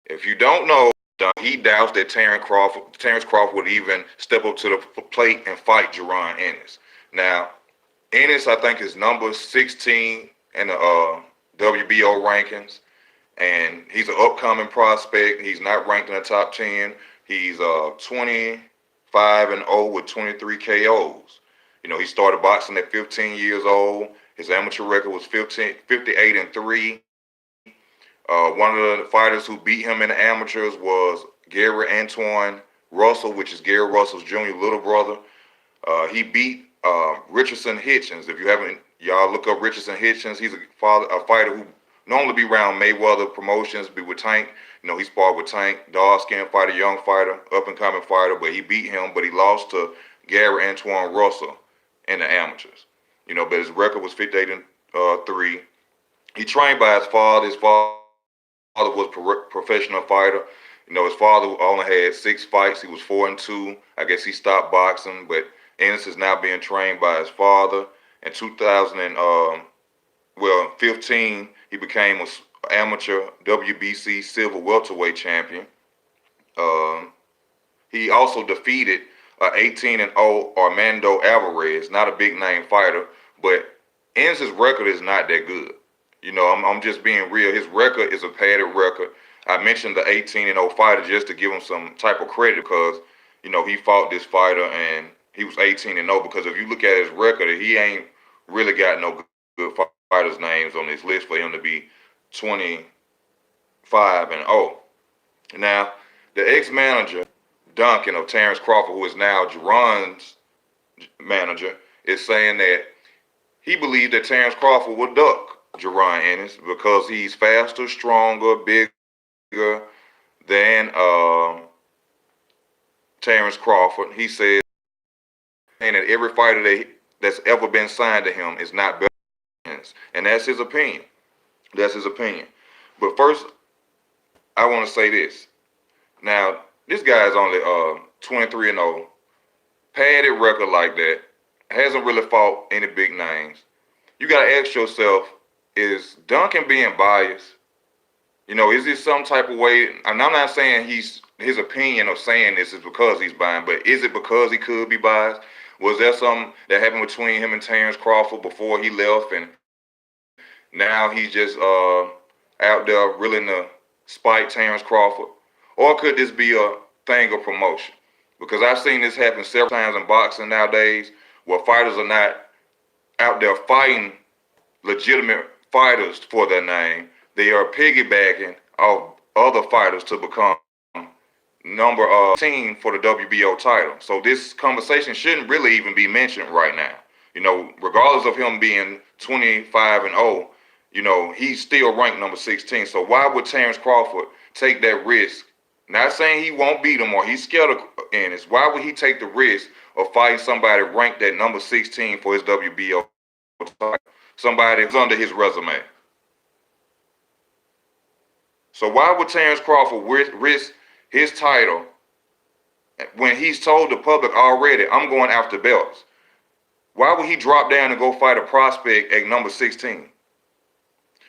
If you don't know, he doubts that Terence Crawford would even step up to the plate and fight Jaron Ennis. Now, Ennis, I think, is number 16 in the WBO rankings, and he's an upcoming prospect. He's not ranked in the top 10. He's 25-0 with 23 KOs. You know, he started boxing at 15 years old. His amateur record was 58-3. One of the fighters who beat him in the amateurs was Gary Antoine Russell, which is Gary Russell's junior little brother. He beat Richardson Hitchens. If you haven't, y'all look up Richardson Hitchens. He's a fighter who normally be around Mayweather Promotions, be with Tank. You know, he sparred with Tank, dark-skinned fighter, young fighter, up-and-coming fighter, but he beat him, but he lost to Gary Antoine Russell in the amateurs. You know, but his record was 58-3. He trained by his father. His father was a professional fighter. You know, his father only had 6 fights. He was 4-2. I guess he stopped boxing, but Ennis is now being trained by his father. In 2015, he became an amateur WBC silver welterweight champion. He also defeated 18-0 Armando Alvarez, not a big name fighter, but Ennis' record is not that good. You know, I'm just being real. His record is a padded record. I mentioned the 18-0 fighter just to give him some type of credit because, you know, he fought this fighter and he was 18-0. Because if you look at his record, he ain't really got no good fighters' names on his list for him to be 25-0. Now, the ex-manager, Dunkin of Terence Crawford, who is now Jaron's manager, is saying that he believes that Terence Crawford will duck Jaron Ennis because he's faster, stronger, bigger than Terence Crawford. He said that every fighter that's ever been signed to him is not better than Ennis. And that's his opinion. That's his opinion. But first, I want to say this. Now, this guy is only 23-0, padded record like that, hasn't really fought any big names. You got to ask yourself, is Dunkin being biased? You know, is this some type of way? And I'm not saying his opinion of saying this is because he's biased, but is it because he could be biased? Was there something that happened between him and Terence Crawford before he left, and now he's just out there willing to spite Terence Crawford? Or could this be a thing of promotion? Because I've seen this happen several times in boxing nowadays, where fighters are not out there fighting legitimate fighters for their name. They are piggybacking off other fighters to become number 10 for the WBO title. So this conversation shouldn't really even be mentioned right now. You know, regardless of him being 25-0, you know, he's still ranked number 16. So why would Terence Crawford take that risk? Not saying he won't beat him or he's scared of Ennis. Why would he take the risk of fighting somebody ranked at number 16 for his WBO title? Somebody who's under his resume. So why would Terence Crawford risk his title when he's told the public already, I'm going after belts? Why would he drop down and go fight a prospect at number 16?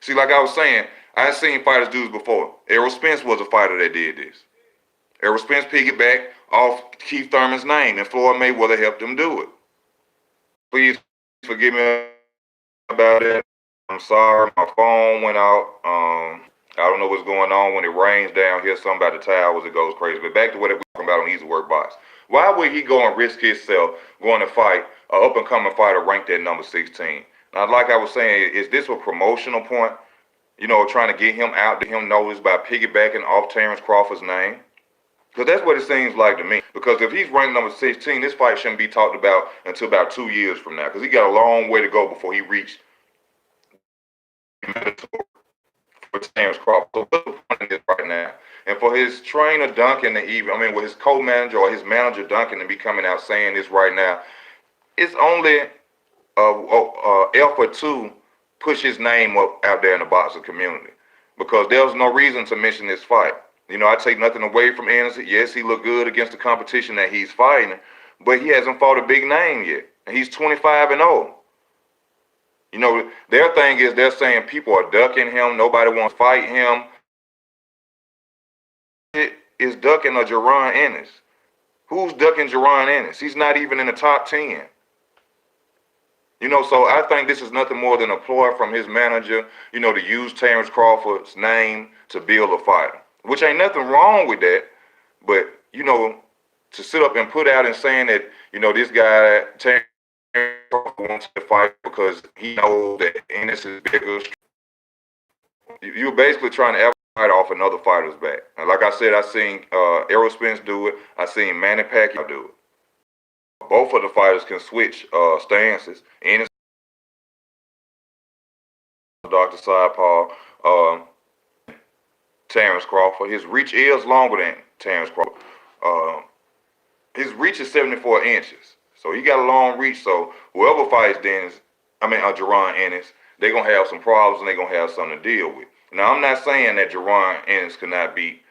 See, like I was saying, I've seen fighters do this before. Errol Spence was a fighter that did this. Errol Spence piggybacked off Keith Thurman's name, and Floyd Mayweather helped him do it. Please forgive me about that. I'm sorry, my phone went out. I don't know what's going on when it rains down here. Something about the towers, it goes crazy. But back to what we're talking about on Easy Work Box. Why would he go and risk himself going to fight an up-and-coming fighter ranked at number 16? Now, like I was saying, is this a promotional point? You know, trying to get him out, to him noticed by piggybacking off Terence Crawford's name? Because that's what it seems like to me. Because if he's ranked number 16, this fight shouldn't be talked about until about 2 years from now. Because he got a long way to go before he reached for Terence Crawford. So what's the point of this right now? And for his trainer Dunkin to even, with his co-manager or his manager Dunkin to be coming out saying this right now, it's only effort to push his name up out there in the boxing community. Because there's no reason to mention this fight. You know, I take nothing away from Ennis. Yes, he looked good against the competition that he's fighting, but he hasn't fought a big name yet. And he's 25-0. You know, their thing is they're saying people are ducking him. Nobody wants to fight him. is ducking a Jaron Ennis. Who's ducking Jaron Ennis? He's not even in the top 10. So I think this is nothing more than a ploy from his manager, to use Terence Crawford's name to build a fighter, which ain't nothing wrong with that. But, to sit up and put out and saying that, this guy, Terence Crawford, wants to fight because he knows that Ennis is bigger. You're basically trying to fight off another fighter's back. And like I said, I seen Errol Spence do it. I seen Manny Pacquiao do it. Both of the fighters can switch stances. Ennis, Dr. Southpaw, Terence Crawford. His reach is longer than Terence Crawford. His reach is 74 inches. So he got a long reach. So whoever fights Jaron Ennis, they're going to have some problems and they're going to have something to deal with. Now, I'm not saying that Jaron Ennis could not beat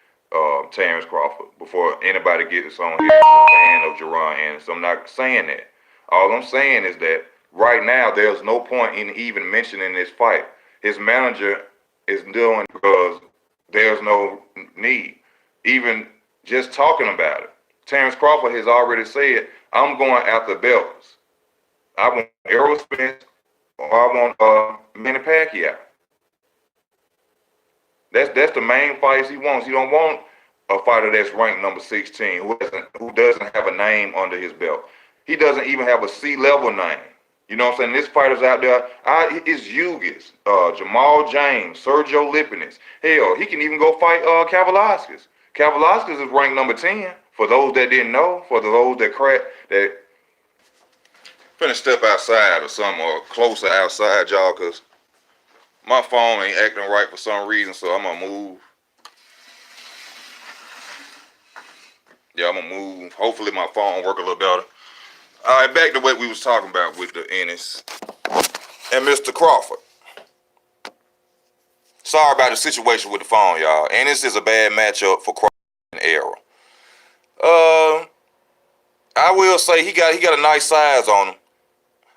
Terence Crawford before anybody gets on here a fan of Jaron Ennis. I'm not saying that. All I'm saying is that right now there's no point in even mentioning this fight. His manager is doing it because there's no need. Even just talking about it. Terence Crawford has already said, I'm going after belts. I want Errol Spence or I want Manny Pacquiao. That's the main fights he wants. He don't want a fighter that's ranked number 16 who doesn't have a name under his belt. He doesn't even have a C-level name. You know what I'm saying? This fighter's out there. It's Yugis, Jamal James, Sergio Lipinets. Hell, he can even go fight Kavaliauskas. Kavaliauskas is ranked number 10. For those that didn't know, for those that finna step outside or something, or closer outside, y'all, because my phone ain't acting right for some reason, so I'm gonna move. Yeah, I'm gonna move. Hopefully my phone work a little better. All right, back to what we was talking about with the Ennis and Mr. Crawford. Sorry about the situation with the phone, y'all. Ennis is a bad matchup for Crawford and Errol. I will say he got a nice size on him.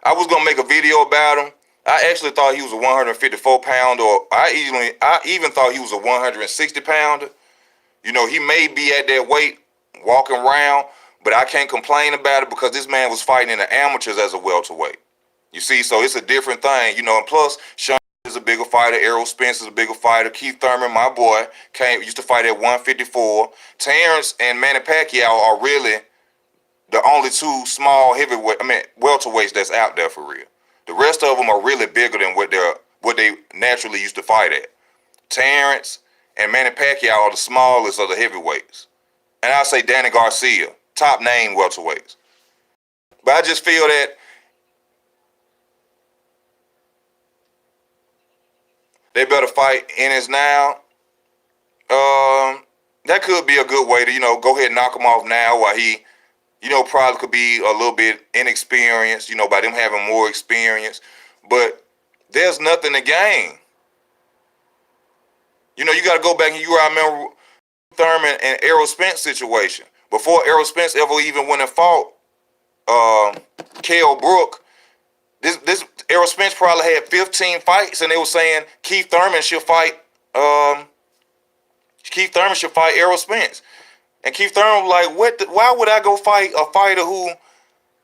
I was gonna make a video about him. I actually thought he was a 154 pounder, or I even thought he was a 160 pounder. He may be at that weight walking around, but I can't complain about it because this man was fighting in the amateurs as a welterweight. You see, so it's a different thing, and plus Sean is a bigger fighter, Errol Spence is a bigger fighter, Keith Thurman, my boy, used to fight at 154. Terence and Manny Pacquiao are really the only two small welterweights that's out there for real. The rest of them are really bigger than what they naturally used to fight at. Terence and Manny Pacquiao are the smallest of the heavyweights. And I'll say Danny Garcia, top name welterweights. But I just feel that they better fight Ennis now. That could be a good way to, go ahead and knock him off now while he, probably could be a little bit inexperienced, by them having more experience. But there's nothing to gain. You got to go back and I remember Thurman and Errol Spence situation. Before Errol Spence ever even went and fought Kell Brook, this Errol Spence probably had 15 fights, and they were saying Keith Thurman should fight Errol Spence. And Keith Thurman was like, why would I go fight a fighter who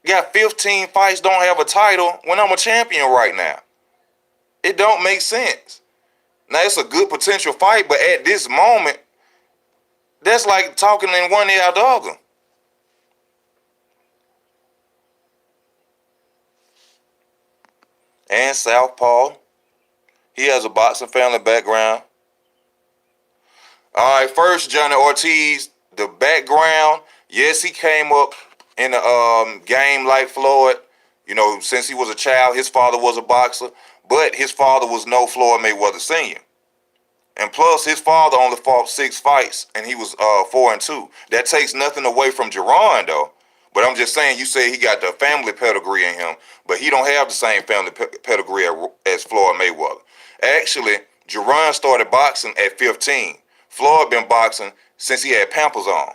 got 15 fights, don't have a title, when I'm a champion right now? It don't make sense. Now, it's a good potential fight, but at this moment, that's like talking in one ear out the other. And Southpaw, he has a boxing family background. All right, first, Johnny Ortiz, the background, yes, he came up in a game like Floyd. Since he was a child, his father was a boxer, but his father was no Floyd Mayweather Sr. And plus, his father only fought 6 fights, and he was 4-2. That takes nothing away from Jaron, though. But I'm just saying, you say he got the family pedigree in him, but he don't have the same family pedigree as Floyd Mayweather. Actually, Jaron started boxing at 15. Floyd been boxing since he had Pampers on.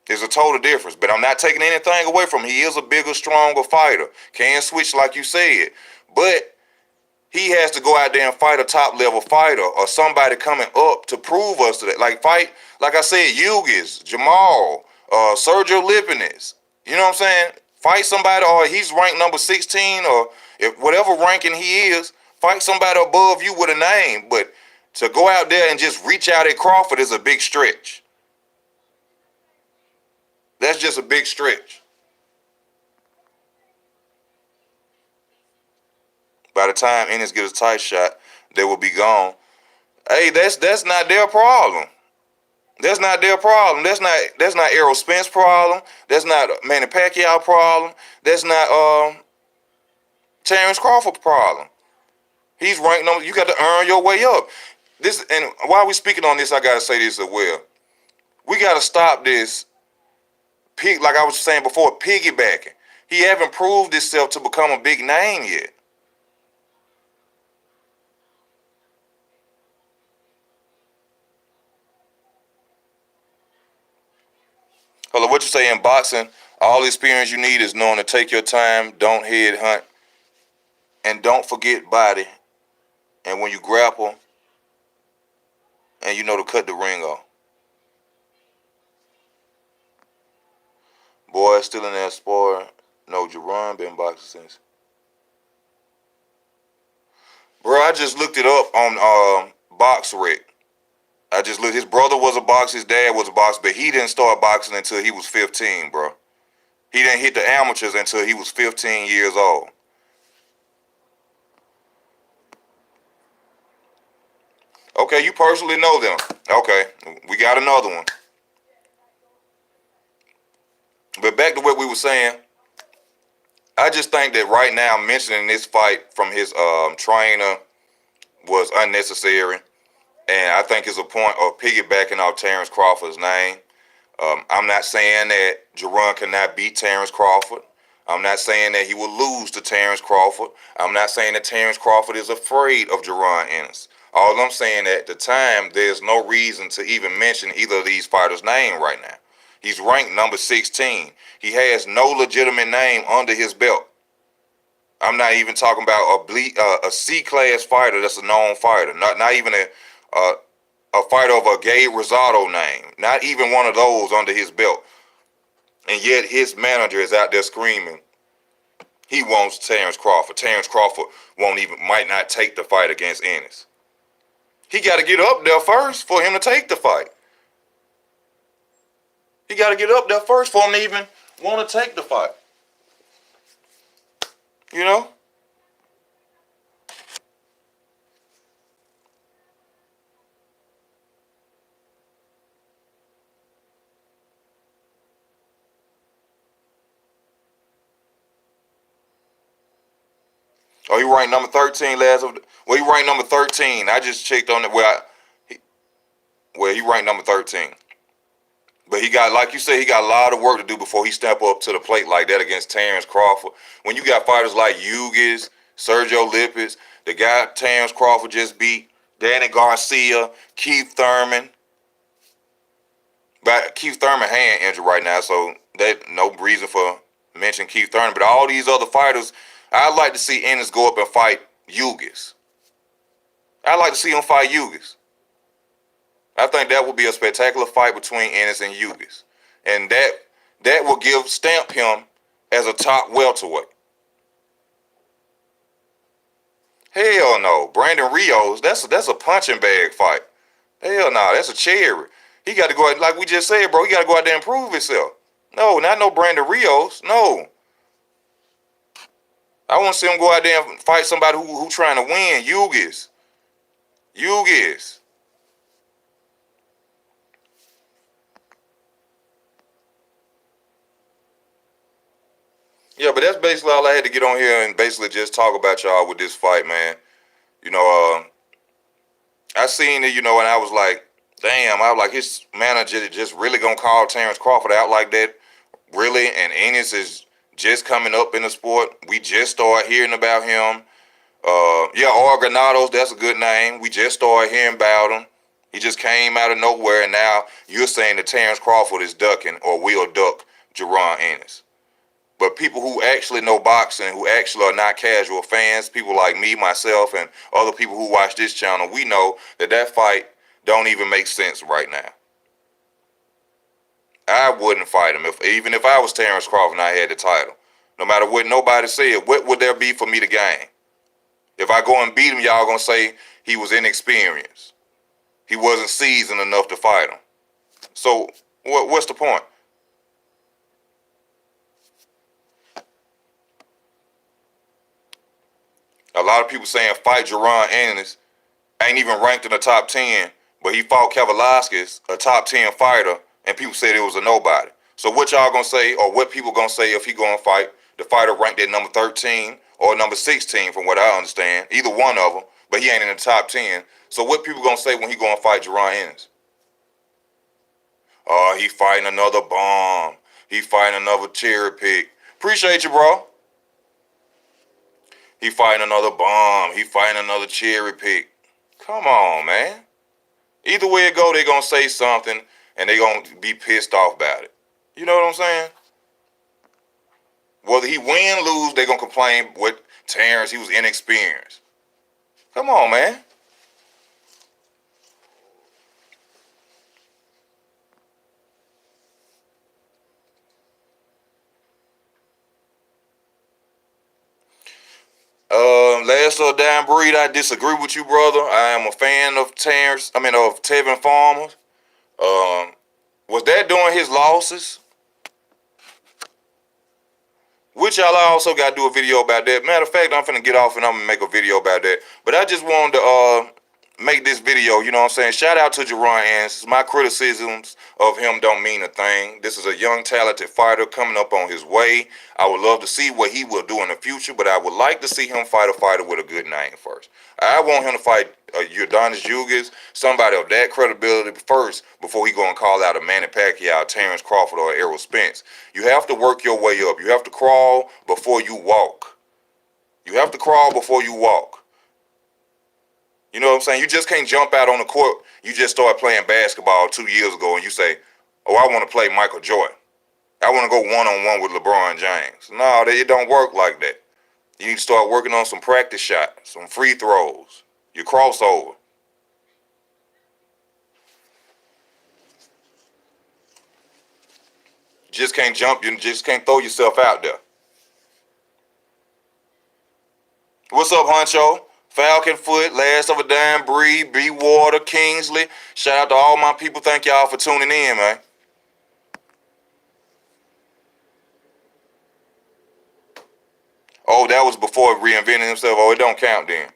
There's a total difference, but I'm not taking anything away from him. He is a bigger, stronger fighter. Can switch like you said, but he has to go out there and fight a top level fighter or somebody coming up to prove us that. Like fight, like I said, Yugis, Jamal, Sergio Lipinets. You know what I'm saying? Fight somebody, or he's ranked number 16, or if whatever ranking he is, fight somebody above you with a name. But to go out there and just reach out at Crawford is a big stretch. That's just a big stretch. By the time Ennis gets a tight shot, they will be gone. Hey, that's not their problem. That's not their problem. That's not Errol Spence's problem. That's not Manny Pacquiao problem. That's not Terence Crawford's problem. He's ranked number. You got to earn your way up. This, and while we speaking on this, I gotta say this as well. We gotta stop this. Like I was saying before, piggybacking. He haven't proved himself to become a big name yet. Hello, what you say in boxing? All the experience you need is knowing to take your time, don't head hunt, and don't forget body. And when you grapple, and you know to cut the ring off. Boy, still in that sport. No, Jaron been boxing since. Bro, I just looked it up on BoxRec. I just looked. His brother was a boxer, his dad was a boxer, but he didn't start boxing until he was 15, bro. He didn't hit the amateurs until he was 15 years old. Okay, you personally know them. Okay, we got another one. But back to what we were saying, I just think that right now mentioning this fight from his trainer was unnecessary. And I think it's a point of piggybacking off Terence Crawford's name. I'm not saying that Jaron cannot beat Terence Crawford. I'm not saying that he will lose to Terence Crawford. I'm not saying that Terence Crawford is afraid of Jaron Ennis. All I'm saying at the time, there's no reason to even mention either of these fighters' name right now. He's ranked number 16. He has no legitimate name under his belt. I'm not even talking about a C-class fighter that's a known fighter. Not even a fighter of a Gabe Rosado name. Not even one of those under his belt. And yet his manager is out there screaming he wants Terence Crawford. Terence Crawford might not take the fight against Ennis. He got to get up there first for him to take the fight. He got to get up there first for him to even want to take the fight. You know? Oh, he ranked number 13 he ranked number 13. I just checked on it he ranked number 13. But he got, like you said, he got a lot of work to do before he step up to the plate like that against Terence Crawford. When you got fighters like Yugis, Sergio Lipinets, the guy Terence Crawford just beat, Danny Garcia, Keith Thurman. But Keith Thurman hand injured right now, so that no reason for mentioning Keith Thurman. But all these other fighters, I'd like to see Ennis go up and fight Yugis. I'd like to see him fight Yugis. I think that would be a spectacular fight between Ennis and Yugis. And that will stamp him as a top welterweight. Hell no. Brandon Rios, that's a punching bag fight. Hell no, that's a cherry. He got to go out, like we just said, bro, he got to go out there and prove himself. No, not no Brandon Rios. No. I want to see him go out there and fight somebody who trying to win. Yugis. Yeah, but that's basically all I had to get on here and basically just talk about y'all with this fight, man. You know, I seen it, and I was like, damn, I was like, his manager just really gonna call Terence Crawford out like that? Really? And Ennis is just coming up in the sport. We just started hearing about him. Granados, that's a good name. We just started hearing about him. He just came out of nowhere, and now you're saying that Terence Crawford is ducking or will duck Jaron Ennis. But people who actually know boxing, who actually are not casual fans, people like me, myself, and other people who watch this channel, we know that that fight don't even make sense right now. I wouldn't fight him even if I was Terence Crawford and I had the title. No matter what nobody said, what would there be for me to gain? If I go and beat him, y'all gonna say he was inexperienced. He wasn't seasoned enough to fight him. So what's the point? A lot of people saying fight Jaron Ennis, ain't even ranked in the top 10, but he fought Kavaliauskas, a top 10 fighter, and people said it was a nobody. So what y'all gonna say, or what people gonna say if he gonna fight the fighter ranked at number 13 or number 16 from what I understand, either one of them, but he ain't in the top 10. So what people gonna say when he gonna fight Jaron Ennis? Oh, he fighting another bomb. He fighting another cherry pick. Appreciate you, bro. He fighting another bomb. He fighting another cherry pick. Come on, man. Either way it go, they gonna say something and they gonna be pissed off about it. You know what I'm saying? Whether he win, lose, they gonna complain with Terence, he was inexperienced. Come on, man. Last of Dying Breed, I disagree with you, brother. I am a fan of Tevin Farmer. Was that during his losses? Which y'all also got to do a video about that. Matter of fact, I'm finna get off and I'm gonna make a video about that. But I just wanted to make this video, you know what I'm saying? Shout out to Jaron Ennis. My criticisms of him don't mean a thing. This is a young, talented fighter coming up on his way. I would love to see what he will do in the future, but I would like to see him fight a fighter with a good name first. I want him to fight Udonis Ugas, somebody of that credibility first, before he go and call out a Manny Pacquiao, Terence Crawford, or Errol Spence. You have to work your way up. You have to crawl before you walk. You have to crawl before you walk. You know what I'm saying? You just can't jump out on the court. You just started playing basketball 2 years ago and you say, oh, I want to play Michael Jordan. I want to go one-on-one with LeBron James. No, it don't work like that. You need to start working on some practice shots, some free throws, your crossover. You just can't jump. You just can't throw yourself out there. What's up, Huncho? Falcon Foot, Last of a Dying Breed, B Water, Kingsley. Shout out to all my people. Thank y'all for tuning in, man. Oh, that was before reinventing himself. Oh, it don't count then.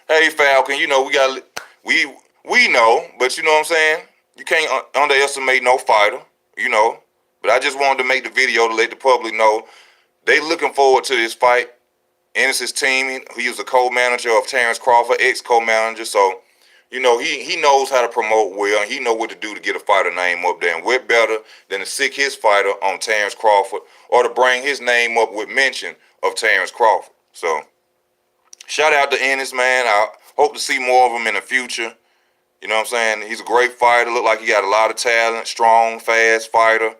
Hey, Falcon, you know we know, but you know what I'm saying? You can't underestimate no fighter, you know. But I just wanted to make the video to let the public know they looking forward to this fight. Ennis' team, he was a co-manager of Terence Crawford, ex-co-manager, so you know he knows how to promote well, and he know what to do to get a fighter name up there. And what better than to sick his fighter on Terence Crawford or to bring his name up with mention of Terence Crawford. So shout out to Ennis, man. I hope to see more of him in the future. You know what I'm saying? He's a great fighter. Look like he got a lot of talent, strong, fast fighter.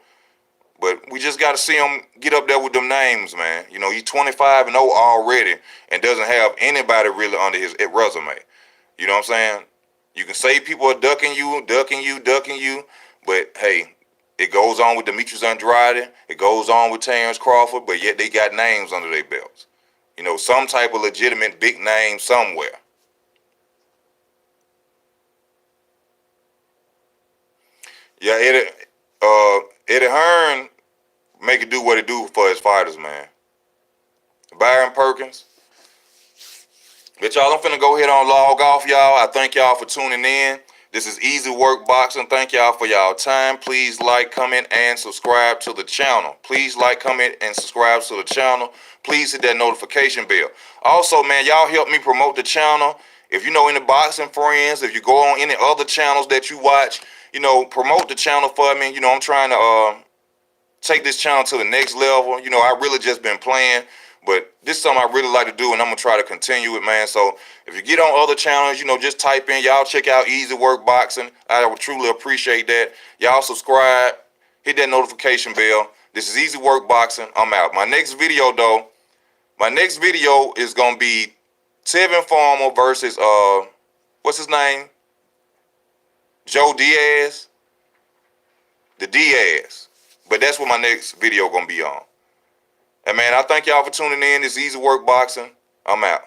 But we just got to see him get up there with them names, man. You know, he's 25-0 already and doesn't have anybody really under his resume. You know what I'm saying? You can say people are ducking you, but hey, it goes on with Demetrius Andrade. It goes on with Terence Crawford, but yet they got names under their belts. You know, some type of legitimate big name somewhere. Yeah, Eddie Hearn make it do what it do for his fighters, man. Byron Perkins. But y'all, I'm finna go ahead on log off, y'all. I thank y'all for tuning in. This is Easy Work Boxing. Thank y'all for y'all time. Please like, comment, and subscribe to the channel. Please like, comment, and subscribe to the channel. Please hit that notification bell. Also, man, y'all help me promote the channel. If you know any boxing friends, if you go on any other channels that you watch, you know, promote the channel for me. You know, I'm trying to take this channel to the next level. You know, I really just been playing, but this is something I really like to do, and I'm going to try to continue it, man. So if you get on other channels, you know, just type in, y'all check out Easy Work Boxing. I would truly appreciate that. Y'all subscribe, hit that notification bell. This is Easy Work Boxing. I'm out. My next video is gonna be Tevin Farmer versus what's his name? Joe Diaz. The Diaz. But that's what my next video gonna be on. And man, I thank y'all for tuning in. This is Easy Work Boxing. I'm out.